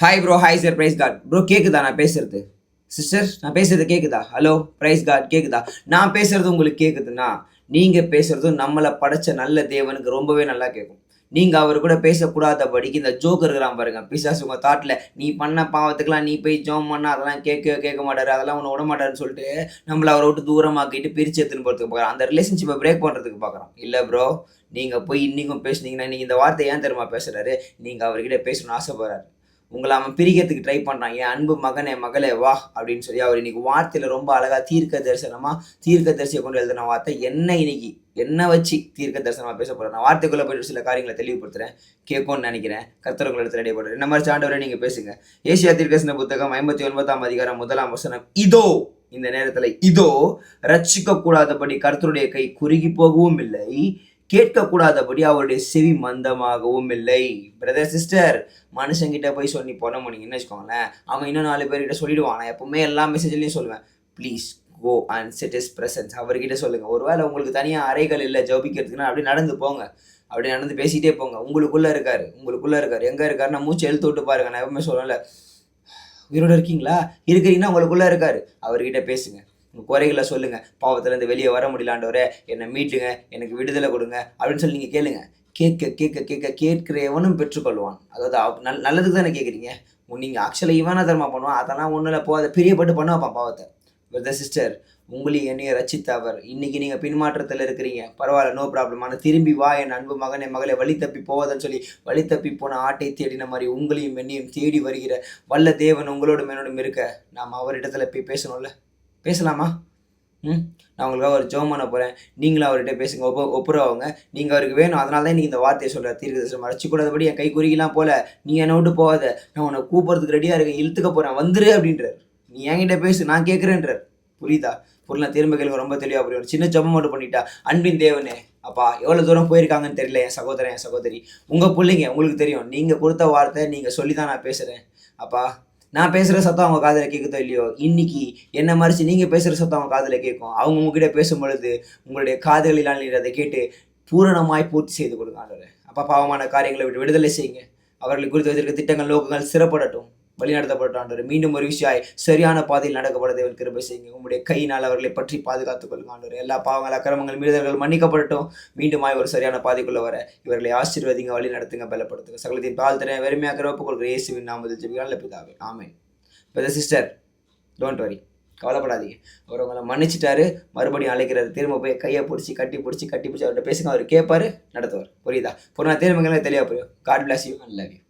Hi bro, hi sir, praise God. Bro கேட்குதா நான் பேசுறது? சிஸ்டர் நான் பேசுறது கேட்குதா? ஹலோ, பிரைஸ் காட் கேட்குதா? நான் பேசுறது உங்களுக்கு கேட்குதுன்னா, நீங்கள் பேசுறதும் நம்மளை படைச்ச நல்ல தேவனுக்கு ரொம்பவே நல்லா கேட்கும். நீங்கள் அவர் கூட பேசக்கூடாதபடிக்கு இந்த ஜோக்கர் இருக்கிறான் பாருங்க, பிசாசு உங்கள் தாட்டில் நீ பண்ண பாவத்துக்கெல்லாம் நீ போய் ஜோம் பண்ணால் அதெல்லாம் கேட்க மாட்டாரு, அதெல்லாம் உன்னை விட மாட்டாருன்னு சொல்லிட்டு நம்மளை அவரை விட்டு தூரமாக்கிட்டு பிரித்து எடுத்துன்னு போகிறதுக்கு பார்க்குறான். அந்த ரிலேஷன்ஷிப்பை பிரேக் பண்ணுறதுக்கு பார்க்குறான். இல்லை ப்ரோ, நீங்கள் போய் இன்றைக்கும் பேசுனீங்கன்னா நீங்கள் இந்த வார்த்தை ஏன் தெரியுமா பேசுகிறாரு? நீங்கள் அவர்கிட்ட பேசணும்னு ஆசைப்படுறாரு. உங்களை அவன் பிரிக்கிறதுக்கு ட்ரை பண்ணுறான். என் அன்பு மகனே மகளே வா அப்படின்னு சொல்லி அவர் இன்னைக்கு வார்த்தையில் ரொம்ப அழகாக தீர்க்க தரிசியை கொண்டு எழுதின வார்த்தை என்ன வச்சு தீர்க்க தரிசனமாக பேச போகிறேன். நான் வார்த்தைக்குள்ளே போய்ட்டு சில காரியங்களை தெளிவுபடுத்துகிறேன், கேட்கும்னு நினைக்கிறேன். கர்த்தர்கள் இடத்துல இடைப்படுறேன். என்ன மாதிரி சாண்டவரை நீங்கள் பேசுங்க. ஏசியா தீர்க்கதரிசன புத்தகம் 59ஆம் அதிகாரம் 1ஆம் வசனம். இதோ இந்த நேரத்தில் இதோ ரட்சிக்க கூடாதபடி கர்த்தருடைய கை குறுகி போகவும் இல்லை, கேட்கக்கூடாதபடி அவருடைய செவி மந்தமாகவும் இல்லை. பிரதர் சிஸ்டர், மனுஷங்கிட்ட போய் சொல்லி பண்ண முடியுங்கன்னு வச்சுக்கோங்களேன், அவன் இன்னும் 4 பேர்கிட்ட சொல்லிடுவான். நான் எப்பவுமே எல்லா மெசேஜ்லையும் சொல்லுவேன், please go and set is presence. அவர்கிட்ட சொல்லுங்க. ஒருவேளை உங்களுக்கு தனியாக அறைகள் இல்லை ஜபிக்கிறதுக்குன்னா அப்படி நடந்து போங்க, அப்படி நடந்து பேசிகிட்டே போங்க. உங்களுக்குள்ளே இருக்காரு. எங்கே இருக்காருன்னா மூச்சு எழுத்து விட்டு பாருங்க. நான் எப்பவுமே சொல்லல, உயிரோட இருக்கீங்களா? இருக்கிறீங்கன்னா உங்களுக்குள்ளே இருக்காரு. அவர்கிட்ட பேசுங்க, உங்கள் குறைகளை சொல்லுங்கள். பாவத்திலேருந்து வெளியே வர முடியலாண்டவரே, என்னை மீட்டுங்க, எனக்கு விடுதலை கொடுங்க அப்படின்னு சொல்லி நீங்கள் கேளுங்க. கேட்கிற எவனும் பெற்றுக்கொள்வான். அதாவது நல்லதுக்கு தானே கேட்குறீங்க. நீங்கள் ஆக்சுவலாக இவனா தர்மா பண்ணுவான், அதெல்லாம் ஒன்றும் இல்லை, அதை பிரியப்பட்டு பண்ண வைப்பான் பாவத்தை. பிரதர் சிஸ்டர், உங்களையும் என்னைய ரச்சித்த அவர். இன்னைக்கு நீங்கள் பின்மாற்றத்தில் இருக்கிறீங்க, பரவாயில்ல, நோ ப்ராப்ளம். ஆனால் திரும்பி வா என் அன்பு மகனே மகளே, வழி தப்பி போவதுன்னு சொல்லி வழி தப்பி போன ஆட்டை தேடின மாதிரி உங்களையும் என்னையும் தேடி வருகிற வல்ல தேவன் உங்களோடும் என்னோடும் இருக்க நாம் அவரிடத்துல போய் பேசணும்ல. பேசலாமா? நான் உங்களுக்காக ஒரு ஜெபம் பண்ண போகிறேன். நீங்களும் அவர்கிட்ட பேசுங்க, ஒப்புரவாங்க. நீங்கள் அவருக்கு வேணும். அதனால தான் இன்றைக்கி இந்த வார்த்தையை சொல்கிற. தீர்க்கதரிசனம் மறைச்சிக்கூடாதபடி என் கை குறிக்கலாம் போல நீ என்னை விட்டு போகாத, நான் உன்னை கூப்பிட்றதுக்கு ரெடியாக இருக்கேன், இழுத்துக்க போகிறேன், வந்துரு அப்படின்றார். நீ என்கிட்ட பேசு, நான் கேட்குறேன்றார். புரியுதா? பொருள் திரும்ப கேள்வி ரொம்ப தெளிவாக புரியும். சின்ன ஜெபம் மட்டும் பண்ணிட்டா. அன்பின் தேவனே அப்பா, எவ்வளோ தூரம் போயிருக்காங்கன்னு தெரியல என் சகோதரன், என் சகோதரி, உங்கள் பிள்ளைங்க, உங்களுக்கு தெரியும். நீங்கள் கொடுத்த வார்த்தை நீங்கள் சொல்லி தான் நான் பேசுகிறேன். அப்பா, நான் பேசுகிற சத்தம் அவங்க காதில் கேட்குதோ இல்லையோ, இன்னைக்கு என்ன மறைச்சு நீங்கள் பேசுகிற சத்தம் அவங்க காதில் கேட்கும். அவங்க உங்ககிட்ட பேசும் பொழுது உங்களுடைய காதுகளினால் நீர் அதை கேட்டு பூரணமாய் பூர்த்தி செய்து கொடுங்க ஆண்டவரே. அப்பா, பாவமான காரியங்களை விட்டு விடுதலை செய்யுங்க. அவர்களை குறித்து வைத்திருக்க திட்டங்கள் நோக்கங்கள் சிறப்படட்டும், வழிநடத்தப்பட்ட ஆண்டவரே. மீண்டும் ஒரு விஷயம் சரியான பாதையில் நடக்கப்பட தேவன் கிருபை செய்யுங்க. உங்களுடைய கையினால் அவர்களை பற்றி பாதுகாத்துக் கொள்ளுங்க ஆண்டவரே. எல்லா பாவங்கள் அக்கிரமங்கள் மீறுதல்கள் மன்னிக்கப்படட்டும். மீண்டுமாய் ஒரு சரியான பாதைக்குள்ள வர இவர்களை ஆசீர்வதிங்க, வழி நடத்துங்க, பலப்படுத்துங்க. சகலத்தின் தாழ்த்தனை வெறுமையாக ஒப்புக் கொடுக்குற இயேசுவின் நாமத்தில் ஜெபிக்கிறேன் நல்ல பிதாவே, ஆமென். பிரதர் சிஸ்டர், டோன்ட் வரி, கவலைப்படாதீங்க. அவர் உங்களை மன்னிச்சிட்டாரு, மறுபடியும் அழைக்கிறாரு. திரும்ப போய் கையை பிடிச்சி கட்டி பிடிச்சி அவர்கிட்ட பேசுங்க. அவர் கேட்பாரு, நடத்துவார். புரியுதா? நான் திரும்ப தெளிவாக புரியும். God bless you and love you.